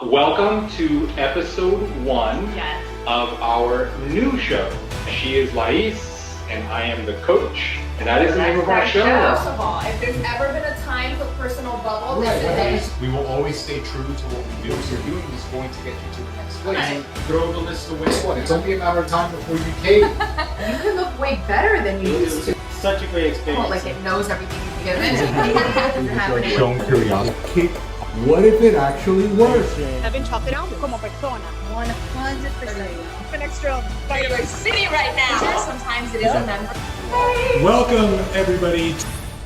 Welcome to episode 1 Yes. of our new show. She is Lais, and I am the coach, and that is the name of our show. First of all, if there's ever been a time for personal bubble, this is We will always stay true to what we do. What you're doing is going to get you to the next place. Right. Throw the list away. It's only a matter of time before you cave. You can look way better than you used to. Such a great experience. Well, like it knows everything you've given. Shown curiosity. What if it actually works? I've been chopped down como persona. 100%. An extra vitamin. City right now. Sometimes it is a member. Welcome, everybody.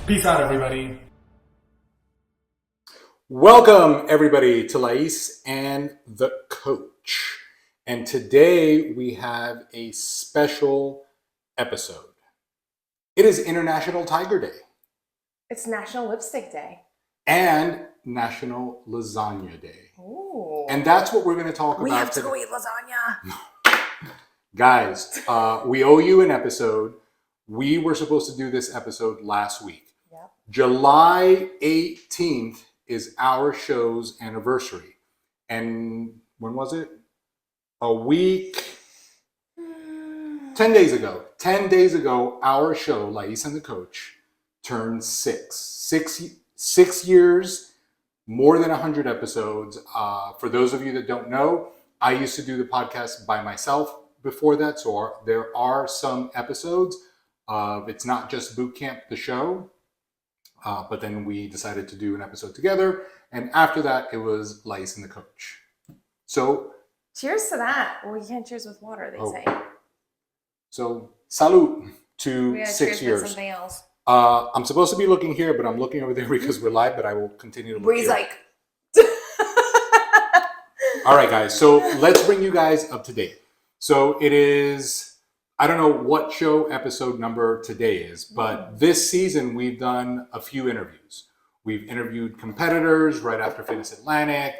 Peace out, everybody. Welcome, everybody, to Lais and the Coach. And today we have a special episode. It is International Tiger Day It's National Lipstick Day. and National Lasagna Day. Ooh. And that's what we're going to talk We about have to today. go eat lasagna. Guys, we owe you an episode. We were supposed to do this episode last week. Yep. July 18th is our show's anniversary. And when was it? A week, 10 days ago. 10 days ago, our show, Lais and the Coach, turned 6 years, more than 100 episodes. For those of you that don't know, I used to do the podcast by myself before that. So there are some episodes of It's Not Just Boot Camp, the show. But then we decided to do an episode together. And after that, it was Lais and the Coach. So, Cheers to that. Well, you can't cheers with water, they say. so salute to We gotta 6 cheers years. with something else. I'm supposed to be looking here, but I'm looking over there because we're live, but I will continue to look Bree's here. like. All right, guys. So let's bring you guys up to date. So it is, I don't know what show episode number today is, but this season we've done a few interviews. We've interviewed competitors right after Fitness Atlantic.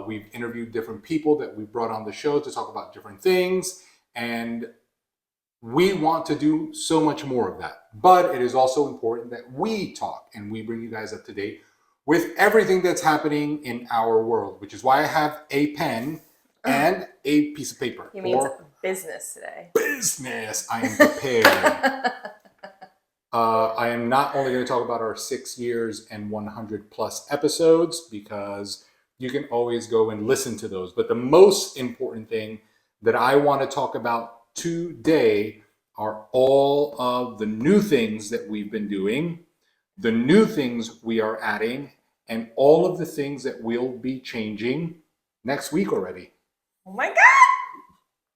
We've interviewed different people that we brought on the show to talk about different things. And we want to do so much more of that. But it is also important that we talk and we bring you guys up to date with everything that's happening in our world, which is why I have a pen and a piece of paper. You mean for it's business today? business. I am prepared. I am not only going to talk about our 6 years and 100 plus episodes, because you can always go and listen to those. But the most important thing that I want to talk about today are all of the new things that we've been doing, the new things we are adding, and all of the things that will be changing next week already. Oh my God! I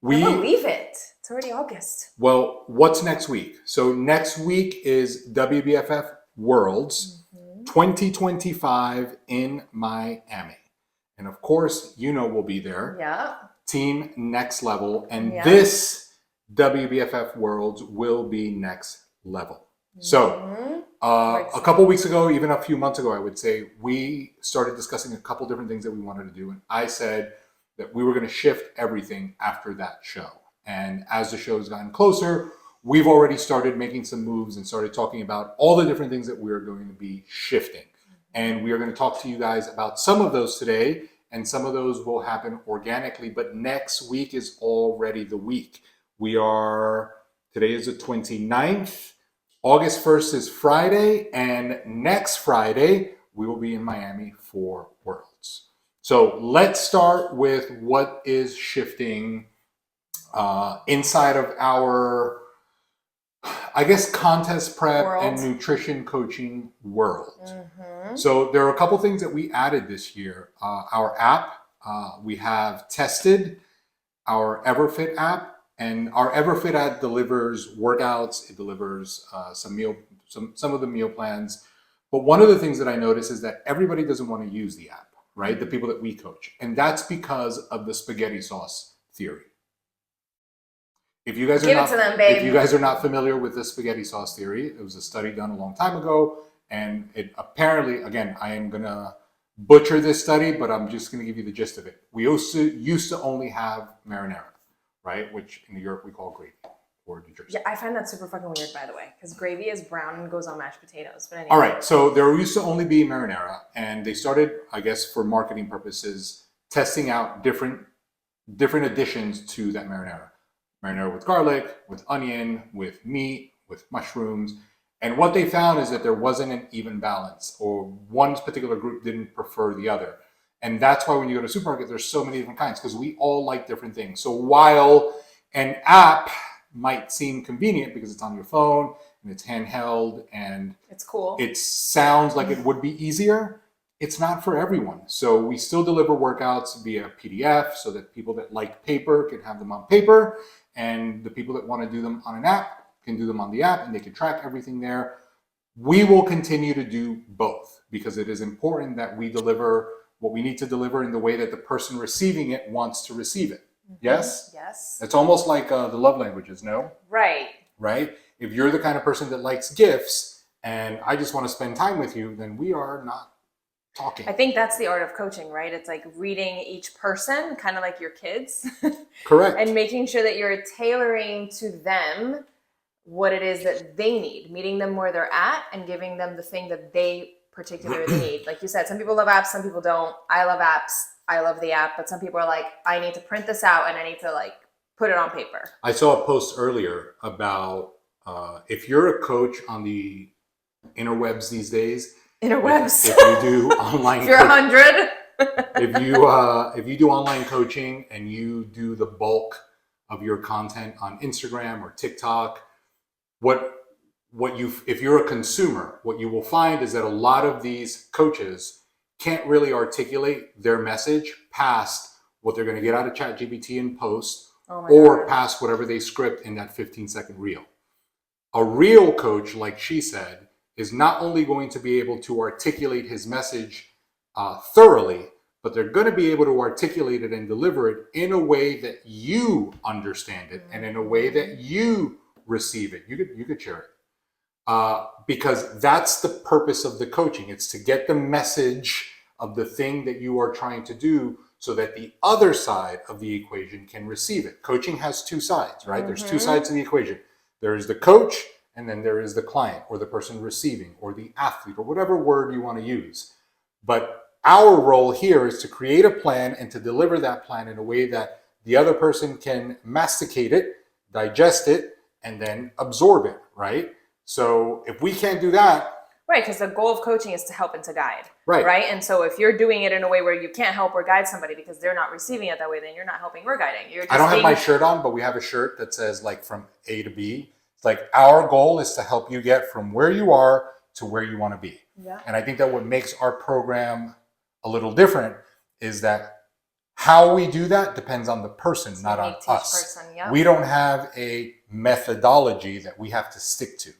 We can't believe it. It's already August. Well, what's next week? So next week is WBFF Worlds 2025 in Miami. And of course, we'll be there. Yeah. Team Next Level. And Yeah. this WBFF Worlds will be next level. So a couple weeks ago, even a few months ago, I would say, we started discussing a couple different things that we wanted to do. And I said that we were going to shift everything after that show. And as the show has gotten closer, we've already started making some moves and started talking about all the different things that we're going to be shifting. And we are going to talk to you guys about some of those today, and some of those will happen organically. But next week is already the week. Today is the 29th. August 1st is Friday, and next Friday, we will be in Miami for Worlds. So let's start with what is shifting inside of our, I guess, contest prep World. and nutrition coaching world. So there are a couple things that we added this year. Our app, we have tested our EverFit app, and our EverFit app delivers workouts. It delivers some of the meal plans. But one of the things that I noticed is that everybody doesn't want to use the app, right? The people that we coach. And that's because of the spaghetti sauce theory. If you guys Give it to them, babe. If you guys are not familiar with the spaghetti sauce theory, it was a study done a long time ago. And it apparently, again, I am going to butcher this study, but I'm just going to give you the gist of it. We used to only have marinara, right? Which in Europe we call gravy, or New Jersey. Yeah, I find that super fucking weird, by the way, because gravy is brown and goes on mashed potatoes. But anyway. All right, so there used to only be marinara, and they started, I guess, for marketing purposes, testing out different additions to that marinara. Marinara with garlic, with onion, with meat, with mushrooms. And what they found is that there wasn't an even balance, or one particular group didn't prefer the other. And that's why when you go to a supermarket, there's so many different kinds, because we all like different things. So while an app might seem convenient because it's on your phone and it's handheld and It's cool. it sounds like it would be easier, it's not for everyone. So we still deliver workouts via PDF so that people that like paper can have them on paper, and the people that want to do them on an app can do them on the app, and they can track everything there. We will continue to do both because it is important that we deliver what we need to deliver in the way that the person receiving it wants to receive it. Yes? Yes. It's almost like the love languages, no? Right. Right? If you're the kind of person that likes gifts and I just want to spend time with you, then we are not talking. I think that's the art of coaching, right? It's like reading each person, kind of like your kids. Correct. And making sure that you're tailoring to them what it is that they need, meeting them where they're at and giving them the thing that they particularly need. Like you said, some people love apps, some people don't. I love apps. I love the app, but some people are like, I need to print this out and I need to like put it on paper. I saw a post earlier about if you're a coach on the interwebs these days, Interwebs. if you do online, if you're 100, if you do online coaching and you do the bulk of your content on Instagram or TikTok, if you're a consumer, what you will find is that a lot of these coaches can't really articulate their message past what they're going to get out of ChatGPT in post, or past whatever they script in that 15-second reel. A real coach, like she said, is not only going to be able to articulate his message thoroughly, but they're going to be able to articulate it and deliver it in a way that you understand it and in a way that you receive it. You could share it. Because that's the purpose of the coaching. It's to get the message of the thing that you are trying to do so that the other side of the equation can receive it. Coaching has two sides, right? There's two sides to the equation. There is the coach, and then there is the client or the person receiving or the athlete or whatever word you want to use. But our role here is to create a plan and to deliver that plan in a way that the other person can masticate it, digest it, and then absorb it, right? So if we can't do that... Right, because the goal of coaching is to help and to guide. Right. Right? And so if you're doing it in a way where you can't help or guide somebody because they're not receiving it that way, then you're not helping or guiding. You're just I don't have my shirt on, but we have a shirt that says like from A to B. It's like our goal is to help you get from where you are to where you want to be. Yeah. And I think that what makes our program a little different is that how we do that depends on the person, not on us. Yep. We don't have a methodology that we have to stick to.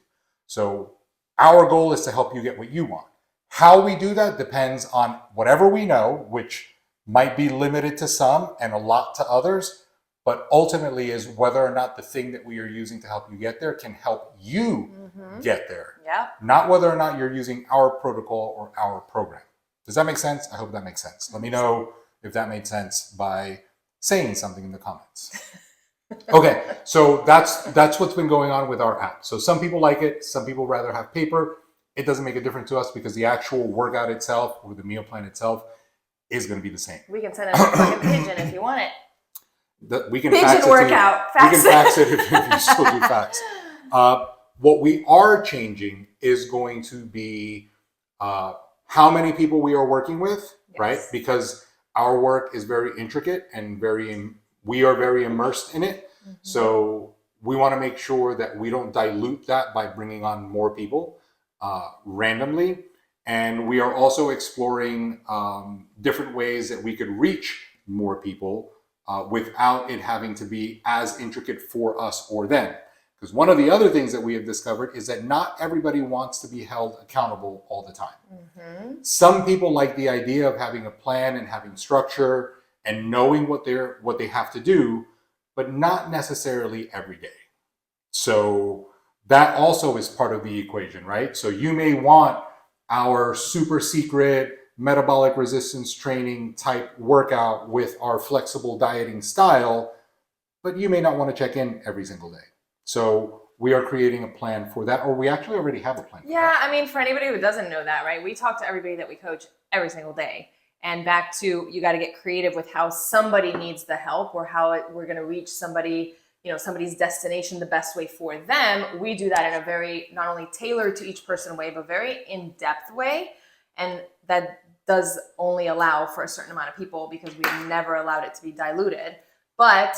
So our goal is to help you get what you want. How we do that depends on whatever we know, which might be limited to some and a lot to others, but ultimately is whether or not the thing that we are using to help you get there can help you get there. Yeah. Not whether or not you're using our protocol or our program. Does that make sense? I hope that makes sense. Let me know if that made sense by saying something in the comments. Okay, so that's what's been going on with our app. So some people like it, some people rather have paper. It doesn't make a difference to us because the actual workout itself or the meal plan itself is going to be the same. We can send it a pigeon if you want it. We can Pigeon fax it workout. to you. We can fax it if you still do fax. What we are changing is going to be how many people we are working with, right? Because our work is very intricate and we are very immersed in it. So we want to make sure that we don't dilute that by bringing on more people randomly. And we are also exploring different ways that we could reach more people without it having to be as intricate for us or them. Because one of the other things that we have discovered is that not everybody wants to be held accountable all the time. Some people like the idea of having a plan and having structure and knowing what they have to do, but not necessarily every day. So that also is part of the equation, right? So you may want our super secret metabolic resistance training type workout with our flexible dieting style, but you may not want to check in every single day. So we are creating a plan for that, or we actually already have a plan for that. I mean, for anybody who doesn't know that, right? We talk to everybody that we coach every single day. And back to, you got to get creative with how somebody needs the help, or how we're going to reach somebody, somebody's destination the best way for them. We do that in a very, not only tailored to each person way, but very in-depth way. And that does only allow for a certain amount of people, because we've never allowed it to be diluted. But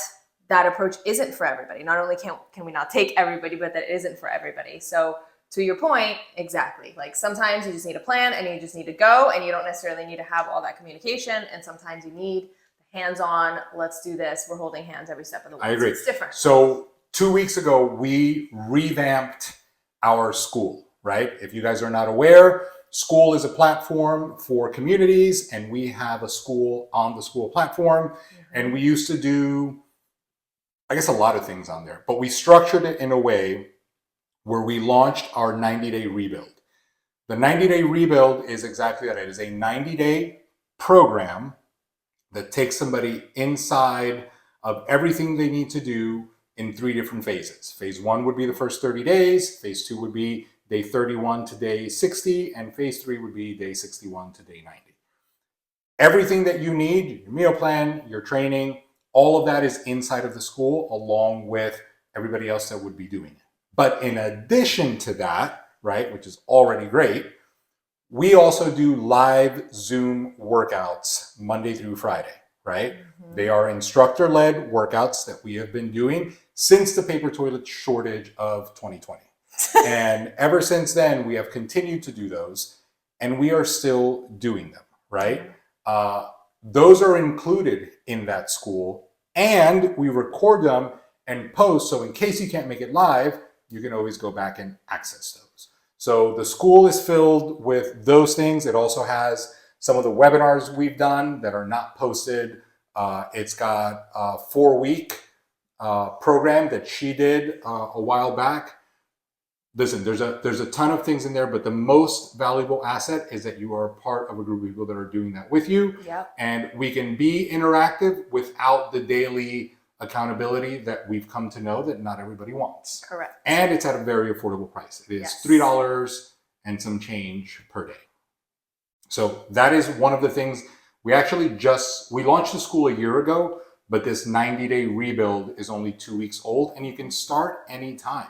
that approach isn't for everybody. Not only can we not take everybody, but that isn't for everybody. So to your point, exactly. Like sometimes you just need a plan and you just need to go, and you don't necessarily need to have all that communication. And sometimes you need the hands-on, let's do this. We're holding hands every step of the way. I agree. So it's different. So 2 weeks ago, we revamped our school, right? If you guys are not aware, School is a platform for communities, and we have a school on the School platform. And we used to do, I guess, a lot of things on there, but we structured it in a way where we launched our 90-day rebuild. The 90-day rebuild is exactly that. It is a 90-day program that takes somebody inside of everything they need to do in 3 different phases. Phase 1 would be the first 30 days. Phase 2 would be day 31 to day 60. And phase 3 would be day 61 to day 90. Everything that you need, your meal plan, your training, all of that is inside of the school, along with everybody else that would be doing it. But in addition to that, right, which is already great, we also do live Zoom workouts Monday through Friday, right? They are instructor-led workouts that we have been doing since the paper toilet shortage of 2020. And ever since then, we have continued to do those, and we are still doing them, right? Those are included in that school, and we record them and post, so in case you can't make it live, you can always go back and access those. So the school is filled with those things. It also has some of the webinars we've done that are not posted. It's got a 4-week program that she did a while back. Listen, there's a ton of things in there, but the most valuable asset is that you are part of a group of people that are doing that with you. Yep. And we can be interactive without the daily accountability that we've come to know that not everybody wants. Correct. And it's at a very affordable price. It is Yes. $3 and some change per day. So that is one of the things. We launched the school a year ago, but this 90-day rebuild is only 2 weeks old, and you can start anytime.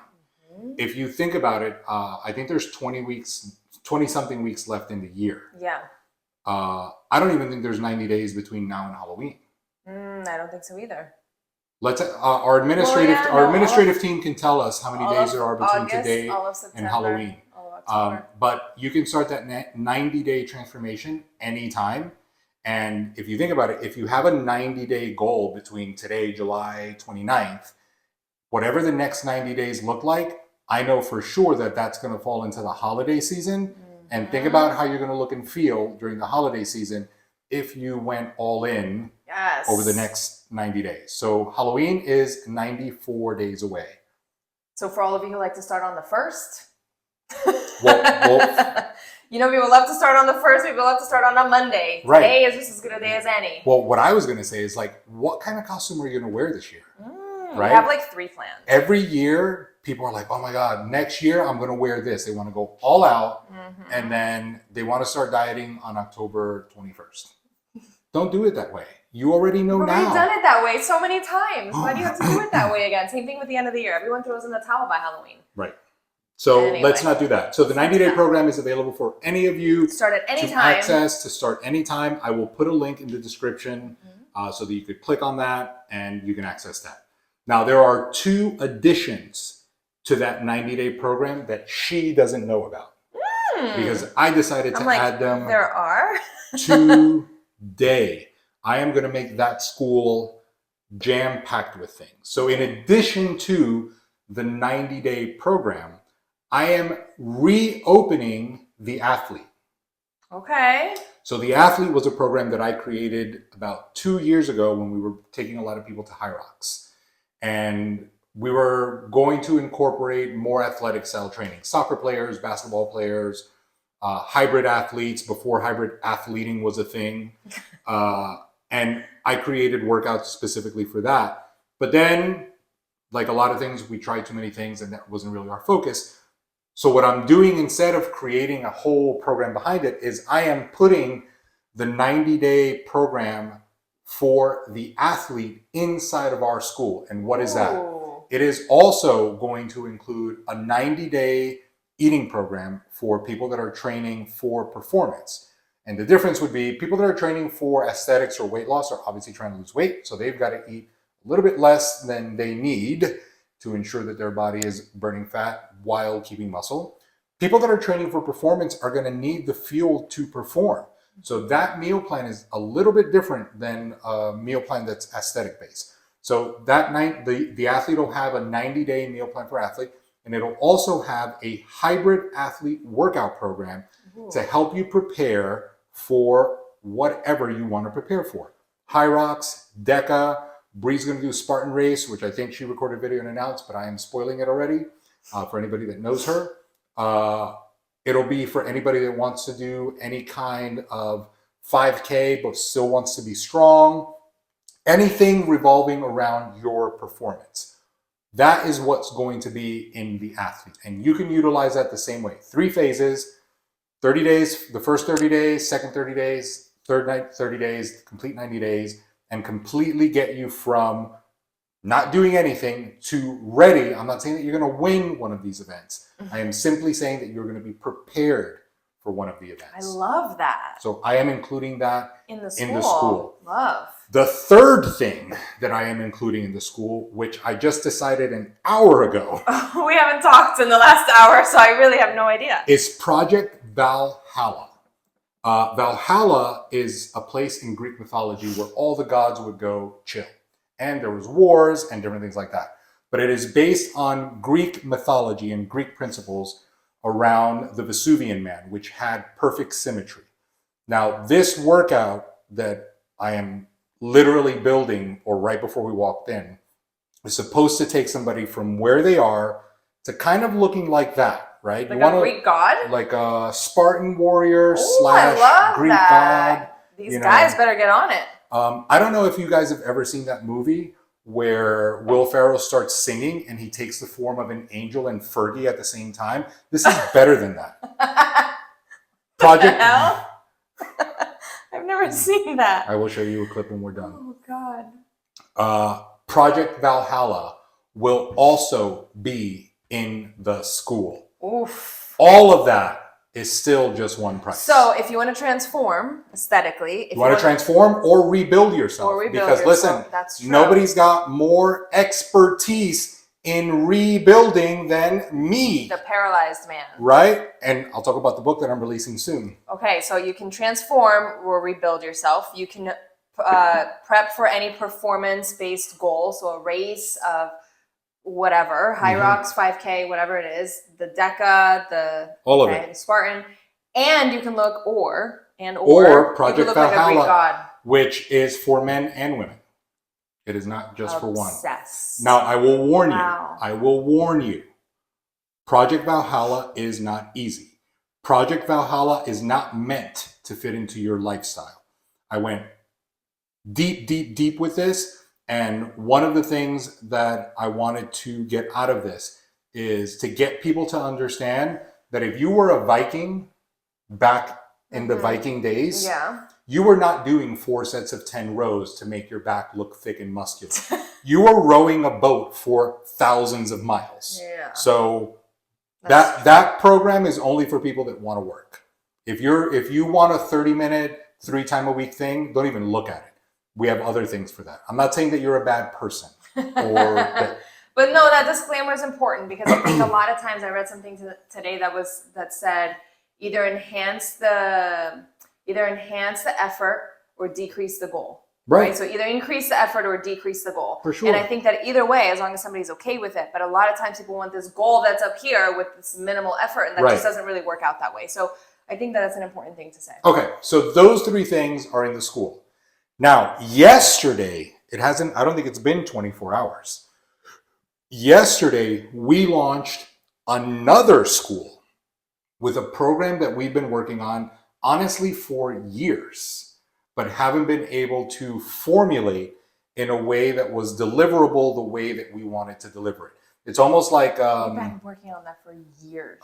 If you think about it, I think there's 20-something weeks left in the year. Yeah. I don't even think there's 90 days between now and Halloween. I don't think so either. Let's our administrative team can tell us how many days there are between August, today all of September, and Halloween. all of October. But you can start that 90-day transformation anytime. And if you think about it, if you have a 90-day goal between today, July 29th, whatever the next 90 days look like, I know for sure that that's going to fall into the holiday season. And think about how you're going to look and feel during the holiday season if you went all in over the next 90 days. So Halloween is 94 days away. So for all of you who like to start on the 1st, Well, people love to start on the 1st, people love to start on a Monday. Right. Today is just as good a day as any. well, what I was going to say is, like, what kind of costume are you going to wear this year? Right? We have like 3 plans. Every year, people are like, oh my God, next year I'm going to wear this. They want to go all out, and then they want to start dieting on October 21st. Don't do it that way. You already know We've now. already done it that way so many times. Why do you have to do it that way again? Same thing with the end of the year. Everyone throws in the towel by Halloween. Right. So Anyway. let's not do that. So the 90-day program is available for any of you Start at any to time. access, to start anytime. I will put a link in the description so that you could click on that and you can access that. Now, there are 2 additions to that 90-day program that she doesn't know about because I decided to add them There are. today. I am going to make that school jam-packed with things. So in addition to the 90-day program, I am reopening the Athlete. Okay. So the Athlete was a program that I created about 2 years ago when we were taking a lot of people to High Rocks. And we were going to incorporate more athletic style training. Soccer players, basketball players, hybrid athletes before hybrid athleting was a thing. And I created workouts specifically for that. But then, like a lot of things, we tried too many things and that wasn't really our focus. So what I'm doing instead of creating a whole program behind it is I am putting the 90-day program for the athlete inside of our school. And what is that? Ooh. It is also going to include a 90-day eating program for people that are training for performance. And the difference would be people that are training for aesthetics or weight loss are obviously trying to lose weight. So they've got to eat a little bit less than they need to ensure that their body is burning fat while keeping muscle. People that are training for performance are going to need the fuel to perform. So that meal plan is a little bit different than a meal plan that's aesthetic based. So that night, the athlete will have a 90-day meal plan for athlete, and it'll also have a hybrid athlete workout program to help you prepare for whatever you want to prepare for. High rocks, Deca, Bree's going to do Spartan race, which I think she recorded a video and announced, but I am spoiling it already for anybody that knows her. It'll be for anybody that wants to do any kind of 5K, but still wants to be strong. Anything revolving around your performance. That is what's going to be in the athlete. And you can utilize that the same way. 3 phases, 30 days, the first 30 days, second 30 days, third night 30 days, complete 90 days, and completely get you from not doing anything to ready. I'm not saying that you're going to win one of these events. I am simply saying that you're going to be prepared for one of the events. I love that. So I am including that In the school. in the school. Love. The third thing that I am including in the school, which I just decided an hour ago, We haven't talked in the last hour, so I really have no idea. is Project Valhalla. Valhalla is a place in Greek mythology where all the gods would go chill. And there was wars and different things like that. But it is based on Greek mythology and Greek principles around the Vesuvian Man, which had perfect symmetry. Now, this workout that I am literally building, or right before we walked in, is supposed to take somebody from where they are to kind of looking like that, right? Like You a wanna, Greek god? like a Spartan warrior Ooh, slash I love Greek that. god. These you know. guys better get on it. I don't know if you guys have ever seen that movie where Will Ferrell starts singing and he takes the form of an angel and Fergie at the same time. This is better than that. Project. Hell? I've never seen that. I will show you a clip when we're done. Oh, God. Project Valhalla will also be in the school. Oof. All of that is still just one price. So if you want to transform aesthetically, if you want to transform or rebuild yourself. Or rebuild because yourself, listen, that's true. nobody's got more expertise in rebuilding than me. The paralyzed man. Right? And I'll talk about the book that I'm releasing soon. Okay, so you can transform or rebuild yourself. You can prep for any performance-based goal, so a race of whatever, high rocks, 5K, whatever it is, the Deca, all of it, the Spartan, and you can look or Project you can look like a Greek Valhalla, god. which is for men and women. It is not just for one. Obsessed. Now, I will warn Wow. you. I will warn you. Project Valhalla is not easy. Project Valhalla is not meant to fit into your lifestyle. I went deep, deep, deep with this. And one of the things that I wanted to get out of this is to get people to understand that if you were a Viking back in the Viking days, you were not doing 4 sets of 10 rows to make your back look thick and muscular. You were rowing a boat for thousands of miles. Yeah. So that program is only for people that want to work. If you want a 30-minute, 3-time-a-week thing, don't even look at it. We have other things for that. I'm not saying that you're a bad person or that. But no, that disclaimer is important because I think a lot of times I read something today that said either enhance the effort or decrease the goal. Right. So either increase the effort or decrease the goal. For sure. And I think that either way, as long as somebody's okay with it. But a lot of times people want this goal that's up here with this minimal effort, and that just doesn't really work out that way. So I think that's an important thing to say. Okay, so those 3 things are in the school. Now, yesterday, I don't think it's been 24 hours. Yesterday, we launched another school with a program that we've been working on, honestly, for years, but haven't been able to formulate in a way that was deliverable the way that we wanted to deliver it. It's almost like... We've been working on that for years.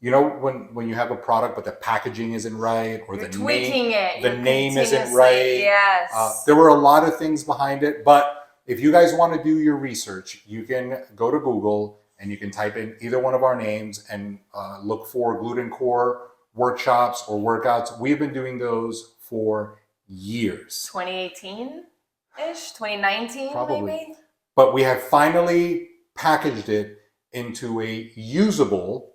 you know, when you have a product but the packaging isn't right, or You're the tweaking name, it. the You're name isn't continuously- right. Yes. There were a lot of things behind it, but if you guys want to do your research, you can go to Google and you can type in either one of our names and look for Gluten Core workshops or workouts. We've been doing those for years. 2018-ish, 2019 Probably. maybe. But we have finally packaged it into a usable,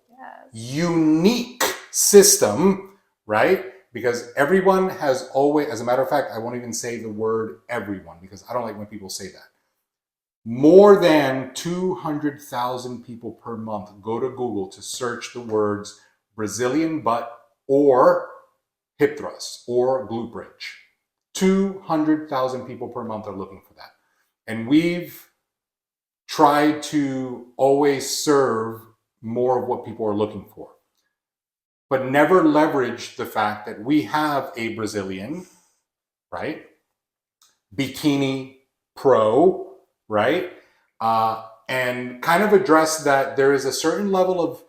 unique system, right? Because everyone has always, as a matter of fact, I won't even say the word everyone because I don't like when people say that. More than 200,000 people per month go to Google to search the words Brazilian butt or hip thrust or glute bridge. 200,000 people per month are looking for that. And we've tried to always serve more of what people are looking for, but never leverage the fact that we have a Brazilian, right? Bikini Pro, right? And kind of address that there is a certain level of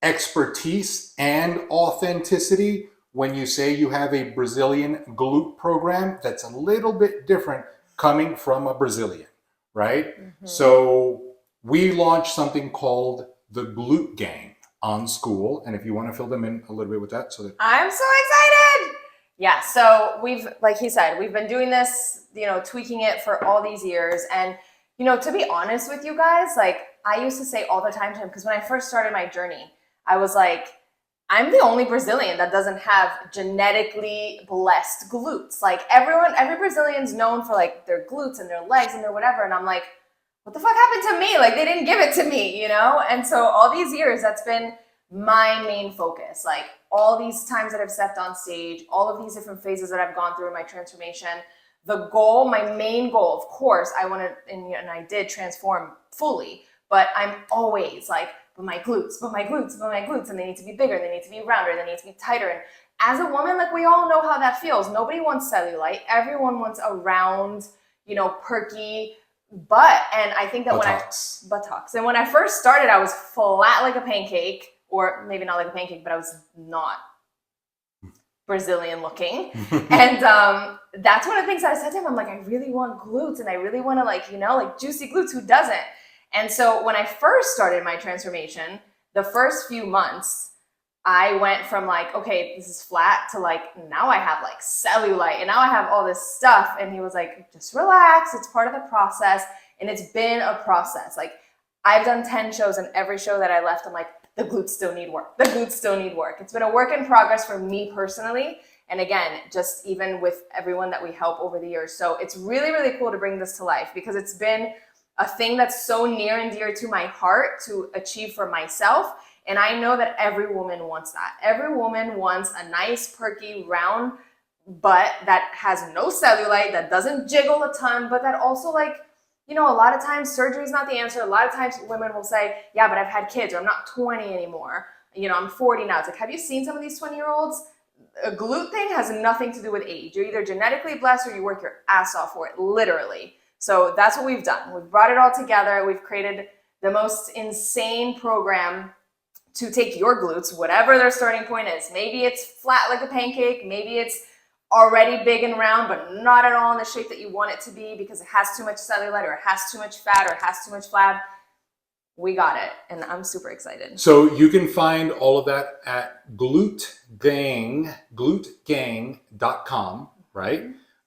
expertise and authenticity when you say you have a Brazilian glute program that's a little bit different coming from a Brazilian, right? Mm-hmm. So we launched something called the GLUTE Gang on school. And if you want to fill them in a little bit with that. So that I'm so excited. Yeah, so we've, like he said, we've been doing this, you know, tweaking it for all these years. And, you know, to be honest with you guys, like I used to say all the time to him, because when I first started my journey, I was like, I'm the only Brazilian that doesn't have genetically blessed glutes. Like every Brazilian's known for like their glutes and their legs and their whatever. And I'm like, what the fuck happened to me? Like they didn't give it to me, you know? And so all these years, that's been my main focus. Like all these times that I've stepped on stage, all of these different phases that I've gone through in my transformation, the goal, my main goal, of course, I wanted, and I did transform fully, but I'm always like, but my glutes, and they need to be bigger, they need to be rounder, they need to be tighter. And as a woman, like we all know how that feels. Nobody wants cellulite. Everyone wants a round, you know, perky butt. And I think that buttocks. And when I first started, I was flat like a pancake, or maybe not like a pancake, but I was not Brazilian looking. And that's one of the things that I said to him. I'm like, I really want glutes, and I really want to, like, you know, like juicy glutes. Who doesn't? And so when I first started my transformation, the first few months, I went from like, okay, this is flat, to like, now I have like cellulite, and now I have all this stuff. And he was like, just relax. It's part of the process. And it's been a process. Like I've done 10 shows, and every show that I left, I'm like, the glutes still need work. The glutes still need work. It's been a work in progress for me personally. And again, just even with everyone that we help over the years. So it's really, really cool to bring this to life, because it's been a thing that's so near and dear to my heart to achieve for myself. And I know that every woman wants that. Every woman wants a nice, perky, round butt that has no cellulite, that doesn't jiggle a ton, but that also, like, you know, a lot of times surgery is not the answer. A lot of times women will say, yeah, but I've had kids, or I'm not 20 anymore. You know, I'm 40 now. It's like, have you seen some of these 20-year-olds? A glute thing has nothing to do with age. You're either genetically blessed or you work your ass off for it, literally. So that's what we've done. We've brought it all together. We've created the most insane program to take your glutes, whatever their starting point is. Maybe it's flat like a pancake. Maybe it's already big and round, but not at all in the shape that you want it to be because it has too much cellulite, or it has too much fat, or it has too much flab. We got it, and I'm super excited. So you can find all of that at glutegang.com, right?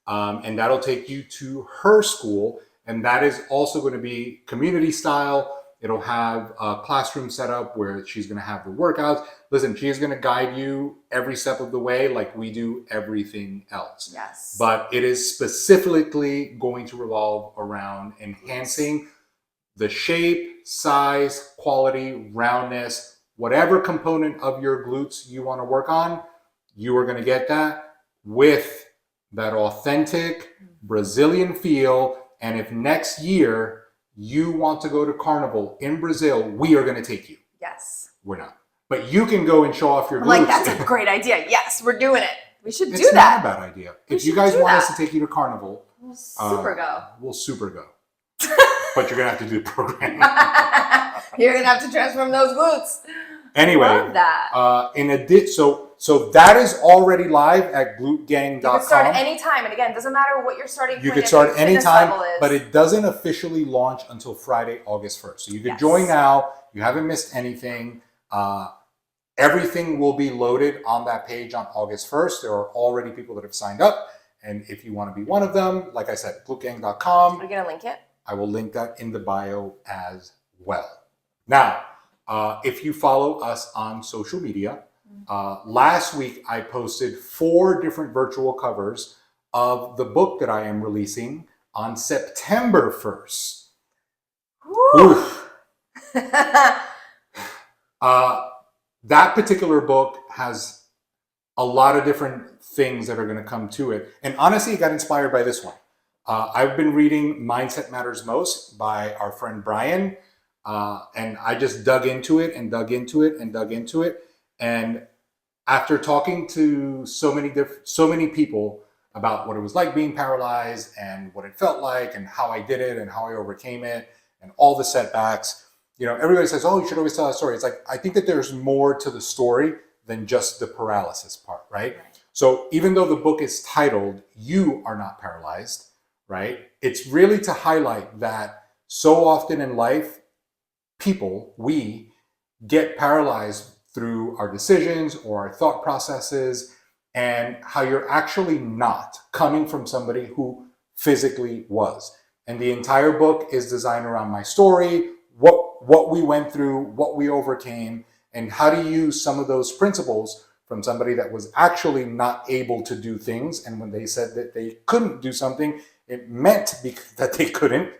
And that'll take you to her school, and that is also going to be community style. It'll have a classroom set up where she's going to have the workouts. Listen, she is going to guide you every step of the way like we do everything else. Yes. But it is specifically going to revolve around enhancing the shape, size, quality, roundness, whatever component of your glutes you want to work on, you are going to get that with that authentic Brazilian feel. And if next year you want to go to Carnival in Brazil, we are going to take you. Yes. We're not. But you can go and show off your glutes. Like, that's a great idea. Yes, we're doing it. We should do that. It's not a bad idea. If you guys want us to take you to Carnival, we'll super go. We'll super go. But you're going to have to do the program. You're going to have to transform those glutes. Anyway, Love that. So that is already live at glutegang.com. You can start anytime, and again, it doesn't matter what you're starting. You point, could start what your fitness anytime, level is. but it doesn't officially launch until Friday, August 1st. So you can Yes. join now. You haven't missed anything. Everything will be loaded on that page on August 1st. There are already people that have signed up. And if you want to be one of them, like I said, glutegang.com. Are you going to link it? I will link that in the bio as well. Now, if you follow us on social media, last week I posted 4 different virtual covers of the book that I am releasing on September 1st. Oof. That particular book has a lot of different things that are going to come to it. And honestly, it got inspired by this one. I've been reading Mindset Matters Most by our friend Brian. And I just dug into it and dug into it and dug into it. And after talking to so many people about what it was like being paralyzed and what it felt like and how I did it and how I overcame it and all the setbacks, you know, everybody says, oh, you should always tell a story. It's like, I think that there's more to the story than just the paralysis part, right? So even though the book is titled, You Are Not Paralyzed, right? It's really to highlight that so often in life, we get paralyzed through our decisions or our thought processes, and how you're actually not coming from somebody who physically was. And the entire book is designed around my story, what we went through, what we overcame, and how to use some of those principles from somebody that was actually not able to do things. And when they said that they couldn't do something, it meant that they couldn't,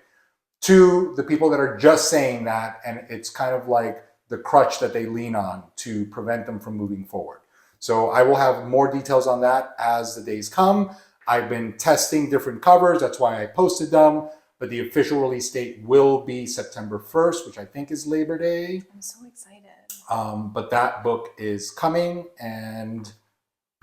to the people that are just saying that, and it's kind of like the crutch that they lean on to prevent them from moving forward. So I will have more details on that as the days come. I've been testing different covers, that's why I posted them, but the official release date will be September 1st, which I think is Labor Day. I'm so excited. But that book is coming, and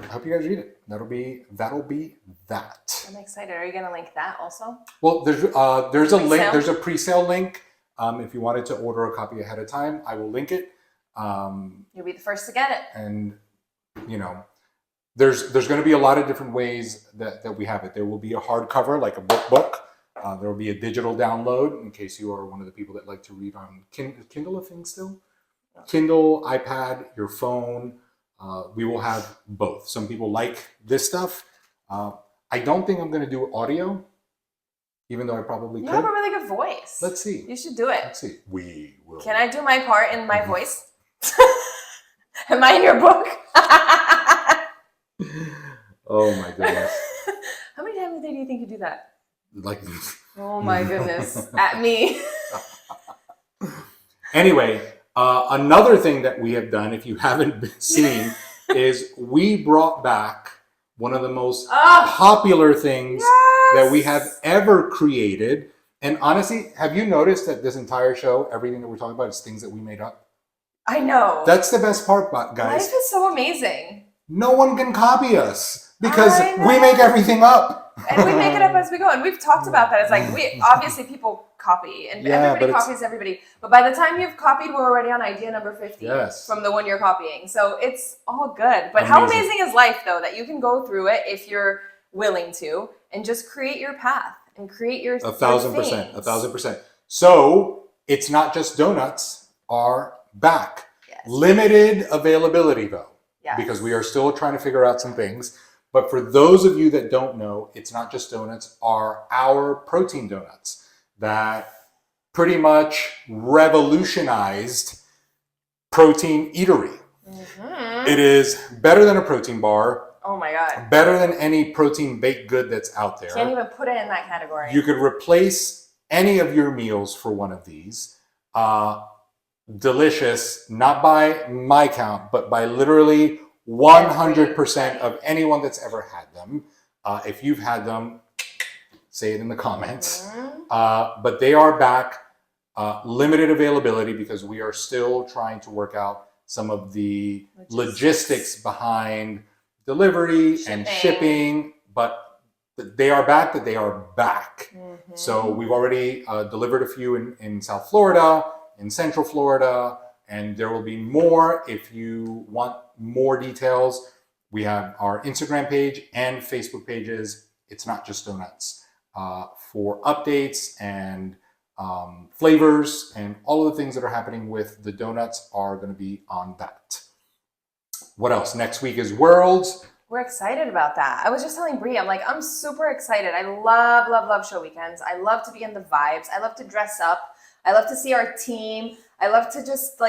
I hope you guys read it. That'll be that. I'm excited. Are you going to link that also? Well, there's a link. Pre-sale? There's a pre-sale link. If you wanted to order a copy ahead of time, I will link it. You'll be the first to get it. And you know, there's going to be a lot of different ways that we have it. There will be a hardcover, like a book. There will be a digital download in case you are one of the people that like to read on Kindle. A thing still? Kindle, iPad, your phone. We will have both. Some people like this stuff. I don't think I'm going to do audio, even though I probably could. You have a really good voice. Let's see. You should do it. Let's see. We will. Can I do my part in my voice? Am I in your book? Oh my goodness. How many times a day do you think you do that? Like. Oh my goodness. At me. Anyway, another thing that we have done, if you haven't been seen, is we brought back one of the most popular things that we have ever created. And honestly, have you noticed that this entire show, everything that we're talking about is things that we made up? I know. That's the best part, guys. Life is so amazing. No one can copy us because I know. we make everything up. And we make it up as we go. And we've talked about that. It's like, obviously people copy and everybody copies everybody. But by the time you've copied, we're already on idea number 50 from the one you're copying. So it's all good. But how amazing is life, though, that you can go through it if you're willing to and just create your path and create your 1,000%. 1,000%. So it's not just donuts are back. Yes. Limited availability, though, Yes. because we are still trying to figure out some things. But for those of you that don't know, it's not just donuts, are our protein donuts that pretty much revolutionized protein eatery. Mm-hmm. It is better than a protein bar. Oh my God. Better than any protein baked good that's out there. Can't even put it in that category. You could replace any of your meals for one of these. Delicious, not by my count, but by literally 100% of anyone that's ever had them. If you've had them, say it in the comments. Mm-hmm. But they are back, limited availability, because we are still trying to work out some of the logistics behind delivery and shipping. But they are back, Mm-hmm. So we've already delivered a few in South Florida, in Central Florida, And there will be more. If you want more details, we have our Instagram page and Facebook pages. It's Not Just Donuts, for updates and flavors, and all of the things that are happening with the donuts are going to be on that. What else? Next week is Worlds. We're excited about that. I was just telling Brie, I'm super excited. I love, love, love show weekends. I love to be in the vibes. I love to dress up. I love to see our team. I love to just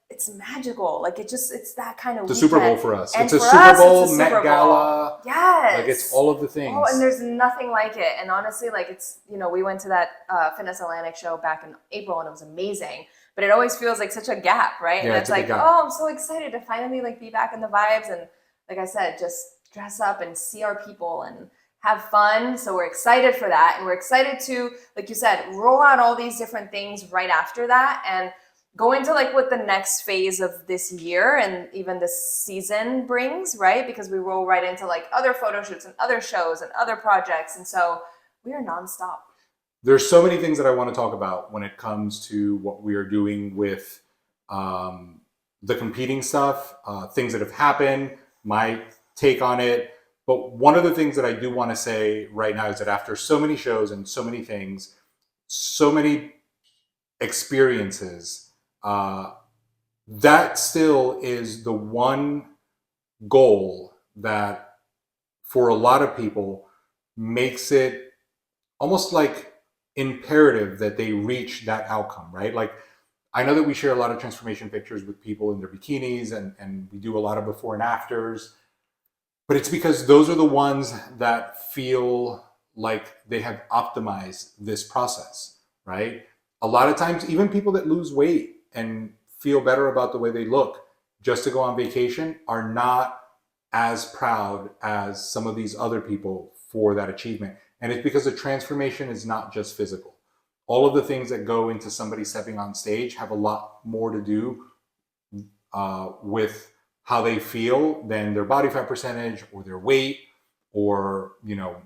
it's magical. It's that kind of The weekend. Super Bowl for us. And It's a for Super us, Bowl, it's a Met Super Bowl. Gala. Yes. It's all of the things. Oh, and there's nothing like it. And honestly, it's, we went to that Fitness Atlantic show back in April and it was amazing. But it always feels like such a gap, right? Yeah, And it's a big gap. oh, I'm so excited to finally be back in the vibes. And like I said, just dress up and see our people and have fun. So we're excited for that. And we're excited to, like you said, roll out all these different things right after that and go into what the next phase of this year and even this season brings, right? Because we roll right into other photo shoots and other shows and other projects. And so we are nonstop. There's so many things that I want to talk about when it comes to what we are doing with the competing stuff, things that have happened, my take on it. But one of the things that I do want to say right now is that after so many shows and so many things, so many experiences, that still is the one goal that for a lot of people makes it almost imperative that they reach that outcome, right? I know that we share a lot of transformation pictures with people in their bikinis and we do a lot of before and afters, but it's because those are the ones that feel like they have optimized this process, right? A lot of times, even people that lose weight and feel better about the way they look just to go on vacation are not as proud as some of these other people for that achievement. And it's because the transformation is not just physical. All of the things that go into somebody stepping on stage have a lot more to do with how they feel than their body fat percentage or their weight or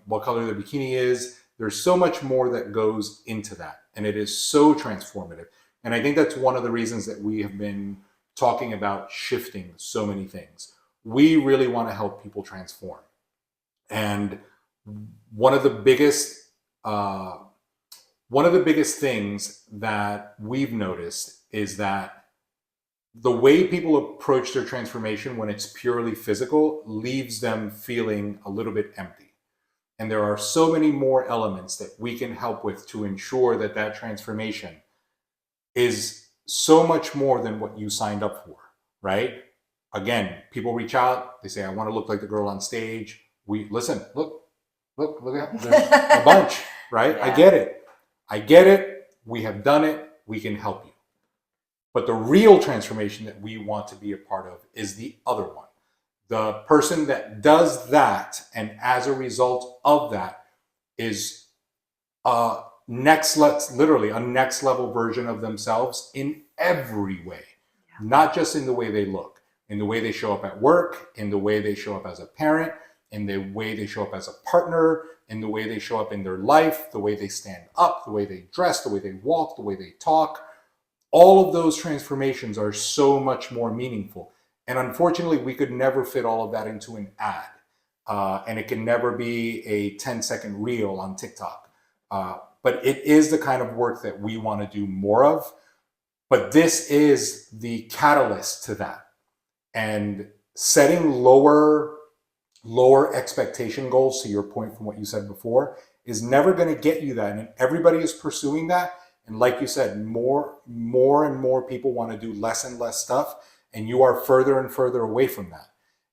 what color their bikini is. There's so much more that goes into that, and it is so transformative. And I think that's one of the reasons that we have been talking about shifting so many things. We really want to help people transform. And one of the biggest things that we've noticed is that the way people approach their transformation when it's purely physical leaves them feeling a little bit empty. And there are so many more elements that we can help with to ensure that that transformation is so much more than what you signed up for, right? Again, people reach out, they say, I want to look like the girl on stage. We listen, look at there's a bunch, right? Yeah. I get it. We have done it. We can help you. But the real transformation that we want to be a part of is the other one. The person that does that, and as a result of that, is literally a next level version of themselves in every way, not just in the way they look, in the way they show up at work, in the way they show up as a parent, in the way they show up as a partner, in the way they show up in their life, the way they stand up, the way they dress, the way they walk, the way they talk. All of those transformations are so much more meaningful. And unfortunately, we could never fit all of that into an ad. And it can never be a 10-second reel on TikTok. But it is the kind of work that we want to do more of. But this is the catalyst to that. And setting lower expectation goals, to your point from what you said before, is never going to get you that. And everybody is pursuing that. And like you said, more and more people want to do less and less stuff. And you are further and further away from that.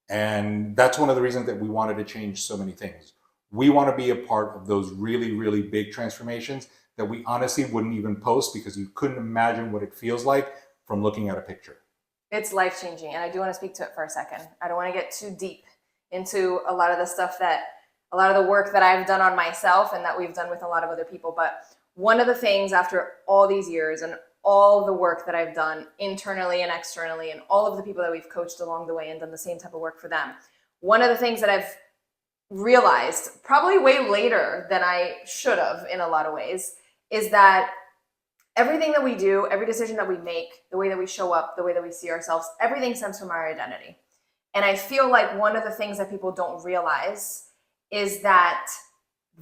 And that's one of the reasons that we wanted to change so many things. We want to be a part of those really, really big transformations that we honestly wouldn't even post because you couldn't imagine what it feels like from looking at a picture. It's life-changing. And I do want to speak to it for a second. I don't want to get too deep into a lot of the work that I've done on myself and that we've done with a lot of other people. But one of the things after all these years and all the work that I've done internally and externally and all of the people that we've coached along the way and done the same type of work for them, one of the things that I've realized probably way later than I should have in a lot of ways is that everything that we do, every decision that we make, the way that we show up, the way that we see ourselves, everything stems from our identity. And I feel like one of the things that people don't realize is that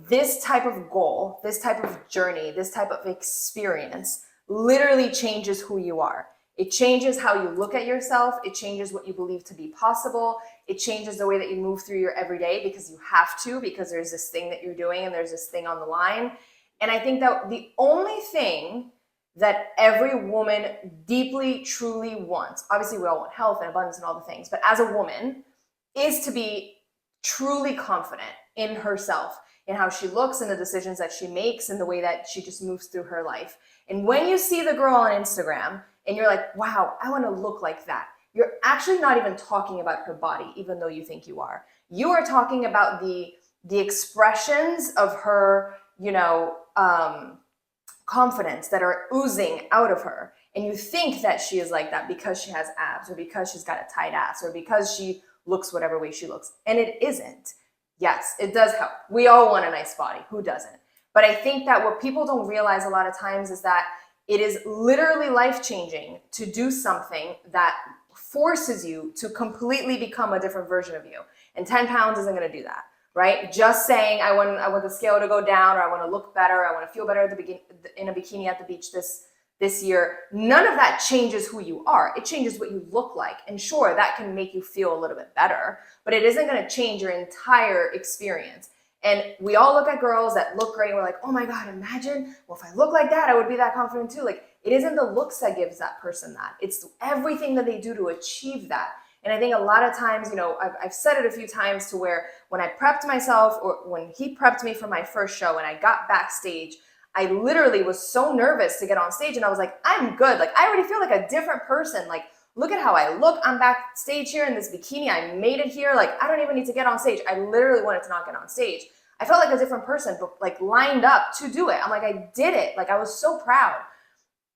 this type of goal, this type of journey, this type of experience literally changes who you are. It changes how you look at yourself. It changes what you believe to be possible. It changes the way that you move through your everyday because you have to, because there's this thing that you're doing and there's this thing on the line. And I think that the only thing that every woman deeply, truly wants, obviously we all want health and abundance and all the things, but as a woman, is to be truly confident in herself, in how she looks and the decisions that she makes and the way that she just moves through her life. And when you see the girl on Instagram and you're like, wow, I want to look like that, you're actually not even talking about her body, even though you think you are. You are talking about the expressions of her, confidence that are oozing out of her. And you think that she is like that because she has abs or because she's got a tight ass or because she looks whatever way she looks. And it isn't. Yes, it does help. We all want a nice body. Who doesn't? But I think that what people don't realize a lot of times is that it is literally life-changing to do something that forces you to completely become a different version of you. And 10 pounds isn't going to do that, right? Just saying, I want the scale to go down, or I want to look better, I want to feel better at in a bikini at the beach this year. None of that changes who you are. It changes what you look like. And sure, that can make you feel a little bit better, but it isn't going to change your entire experience. And we all look at girls that look great and we're like, oh my God, imagine, well, if I look like that, I would be that confident too. Like, it isn't the looks that gives that person that. It's everything that they do to achieve that. And I think a lot of times, I've said it a few times to where when I prepped myself, or when he prepped me for my first show and I got backstage, I literally was so nervous to get on stage and I was like, I'm good. Like, I already feel like a different person. Like, look at how I look. I'm backstage here in this bikini. I made it here. Like, I don't even need to get on stage. I literally wanted to not get on stage. I felt like a different person, but like lined up to do it. I'm like, I did it. Like, I was so proud.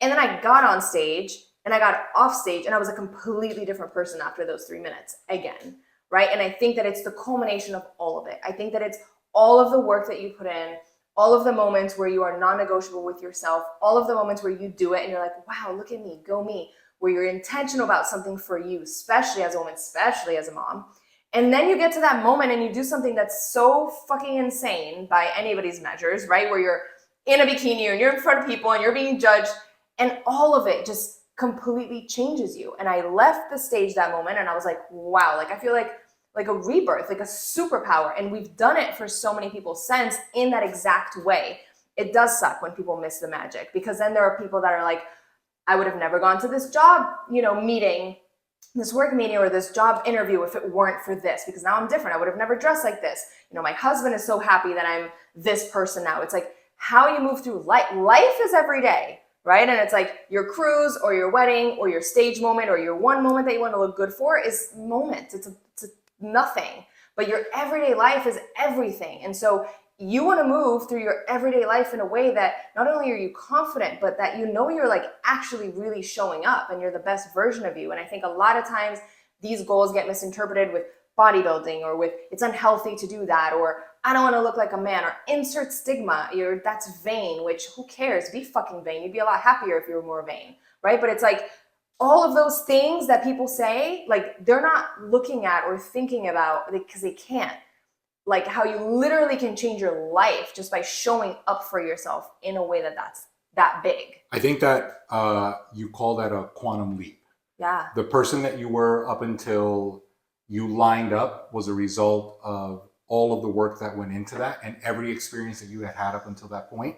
And then I got on stage and I got off stage and I was a completely different person after those 3 minutes again, right? And I think that it's the culmination of all of it. I think that it's all of the work that you put in, all of the moments where you are non-negotiable with yourself, all of the moments where you do it and you're like, wow, look at me, go me, where you're intentional about something for you, especially as a woman, especially as a mom. And then you get to that moment and you do something that's so fucking insane by anybody's measures, right? Where you're in a bikini or you're in front of people and you're being judged, and all of it just completely changes you. And I left the stage that moment and I was like, wow, like I feel like a rebirth, like a superpower. And we've done it for so many people since in that exact way. It does suck when people miss the magic, because then there are people that are like, I would have never gone to this job, meeting, this work meeting or this job interview if it weren't for this, because now I'm different. I would have never dressed like this. My husband is so happy that I'm this person now. It's like how you move through life. Life is every day, right? And it's like your cruise or your wedding or your stage moment or your one moment that you want to look good for is moment. It's nothing, but your everyday life is everything. And so you want to move through your everyday life in a way that not only are you confident, but that you're like actually really showing up and you're the best version of you. And I think a lot of times these goals get misinterpreted with bodybuilding or with it's unhealthy to do that, or I don't want to look like a man, or insert stigma, that's vain, which who cares? Be fucking vain. You'd be a lot happier if you were more vain, right? But it's like all of those things that people say, like they're not looking at or thinking about because they can't. Like how you literally can change your life just by showing up for yourself in a way that's that big. I think that you call that a quantum leap. Yeah. The person that you were up until you lined up was a result of all of the work that went into that and every experience that you had up until that point.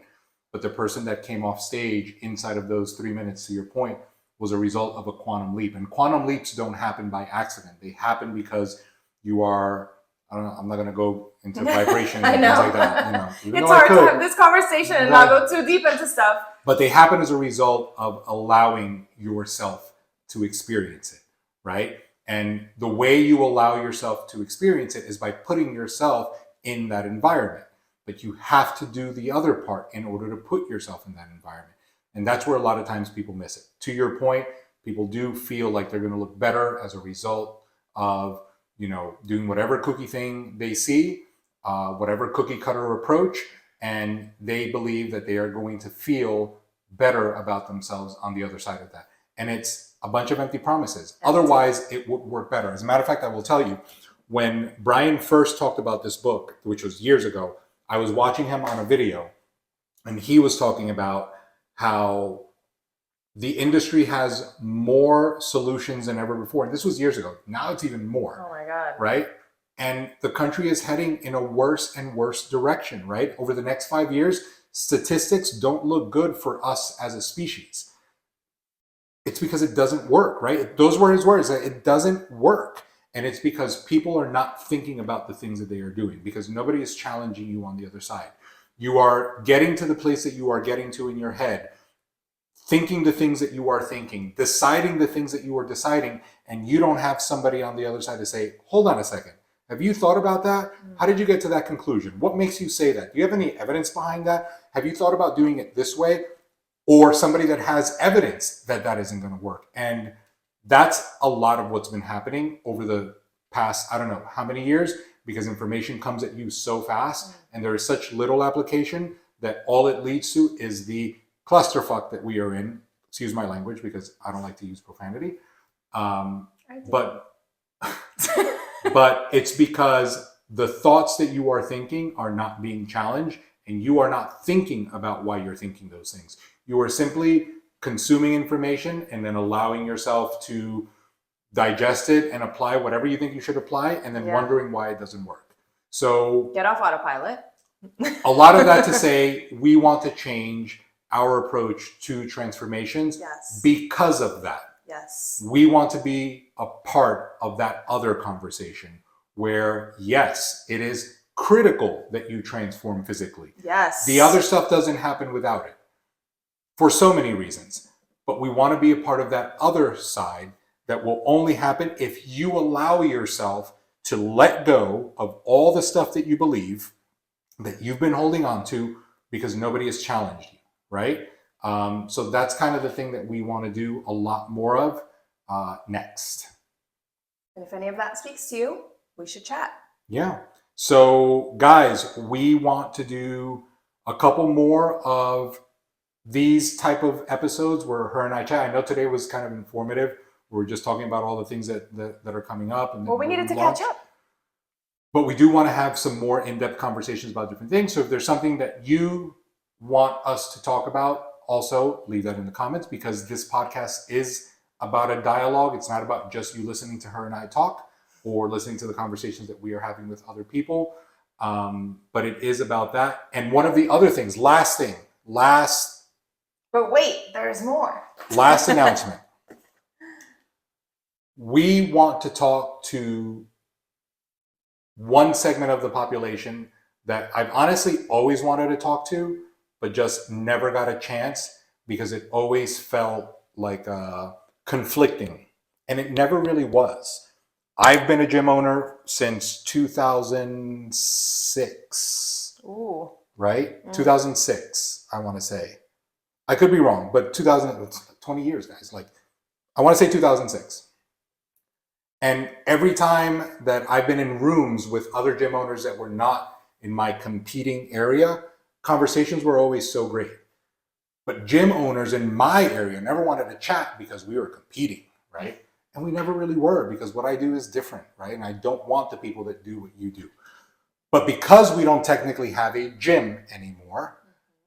But the person that came off stage inside of those 3 minutes, to your point, was a result of a quantum leap. And quantum leaps don't happen by accident. They happen because you are, I don't know, I'm not going to go into vibration and things like that. It's hard to have this conversation and not go too deep into stuff. But they happen as a result of allowing yourself to experience it, right? And the way you allow yourself to experience it is by putting yourself in that environment. But you have to do the other part in order to put yourself in that environment. And that's where a lot of times people miss it. To your point, people do feel like they're going to look better as a result of, doing whatever cookie thing they see, whatever cookie cutter approach, and they believe that they are going to feel better about themselves on the other side of that. And it's a bunch of empty promises. Otherwise, it would work better. As a matter of fact, I will tell you, when Brian first talked about this book, which was years ago, I was watching him on a video, and he was talking about how the industry has more solutions than ever before. And this was years ago. Now it's even more. Oh my God. Right? And the country is heading in a worse and worse direction, right? Over the next 5 years, statistics don't look good for us as a species. It's because it doesn't work, right? Those were his words. It doesn't work. And it's because people are not thinking about the things that they are doing, because nobody is challenging you on the other side. You are getting to the place that you are getting to in your head, thinking the things that you are thinking, deciding the things that you are deciding, and you don't have somebody on the other side to say, hold on a second. Have you thought about that? How did you get to that conclusion? What makes you say that? Do you have any evidence behind that? Have you thought about doing it this way? Or somebody that has evidence that that isn't going to work. And that's a lot of what's been happening over the past, I don't know how many years, because information comes at you so fast and there is such little application that all it leads to is the clusterfuck that we are in. Excuse my language, because I don't like to use profanity. But it's because the thoughts that you are thinking are not being challenged, and you are not thinking about why you're thinking those things. You are simply consuming information and then allowing yourself to digest it and apply whatever you think you should apply, and then wondering why it doesn't work. So get off autopilot. A lot of that to say, we want to change our approach to transformations because of that. Yes. We want to be a part of that other conversation where, yes, it is critical that you transform physically. Yes. The other stuff doesn't happen without it for so many reasons. But we want to be a part of that other side that will only happen if you allow yourself to let go of all the stuff that you believe that you've been holding on to because nobody has challenged you, right? So that's kind of the thing that we want to do a lot more of next. And if any of that speaks to you, we should chat. Yeah. So guys, we want to do a couple more of these type of episodes where her and I chat. I know today was kind of informative. We're just talking about all the things that are coming up. And well, we needed to catch up. But we do want to have some more in-depth conversations about different things. So if there's something that you want us to talk about, also leave that in the comments, because this podcast is about a dialogue. It's not about just you listening to her and I talk or listening to the conversations that we are having with other people. But it is about that. And one of the other things, But wait, there's more. Last announcement. We want to talk to one segment of the population that I've honestly always wanted to talk to, but just never got a chance because it always felt like conflicting. And it never really was. I've been a gym owner since 2006. Ooh. Right? 2006, I want to say. I could be wrong, but 20 years, guys. Like, I want to say 2006. And every time that I've been in rooms with other gym owners that were not in my competing area, conversations were always so great. But gym owners in my area never wanted to chat because we were competing, right? And we never really were, because what I do is different, right? And I don't want the people that do what you do. But because we don't technically have a gym anymore,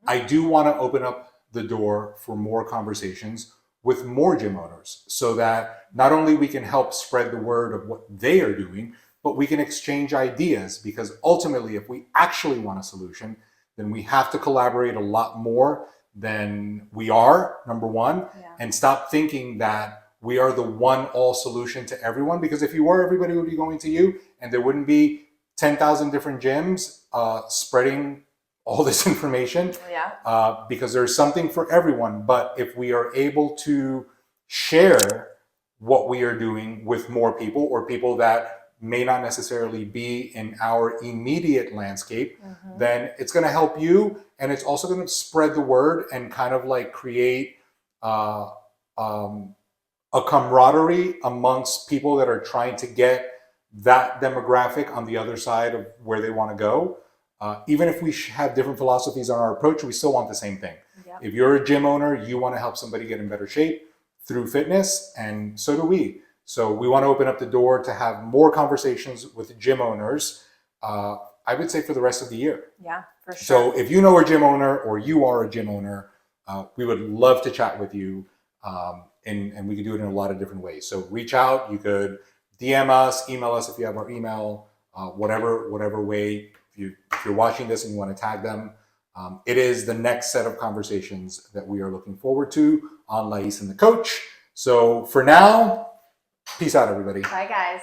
I do want to open up the door for more conversations with more gym owners, so that not only we can help spread the word of what they are doing, but we can exchange ideas, because ultimately, if we actually want a solution, then we have to collaborate a lot more than we are, number one, and stop thinking that we are the one all solution to everyone, because if you were, everybody would be going to you, and there wouldn't be 10,000 different gyms spreading all this information, because there's something for everyone. But if we are able to share what we are doing with more people, or people that may not necessarily be in our immediate landscape, then it's going to help you, and it's also going to spread the word and kind of like create a camaraderie amongst people that are trying to get that demographic on the other side of where they want to go. Even if we have different philosophies on our approach, we still want the same thing. Yep. If you're a gym owner, you want to help somebody get in better shape through fitness, and so do we. So we want to open up the door to have more conversations with gym owners, I would say for the rest of the year. Yeah, for sure. So if you know a gym owner or you are a gym owner, we would love to chat with you. And we can do it in a lot of different ways. So reach out. You could DM us, email us if you have our email, whatever way. If you're watching this and you want to tag them, it is the next set of conversations that we are looking forward to on Lais and the Coach. So for now, peace out, everybody. Bye, guys.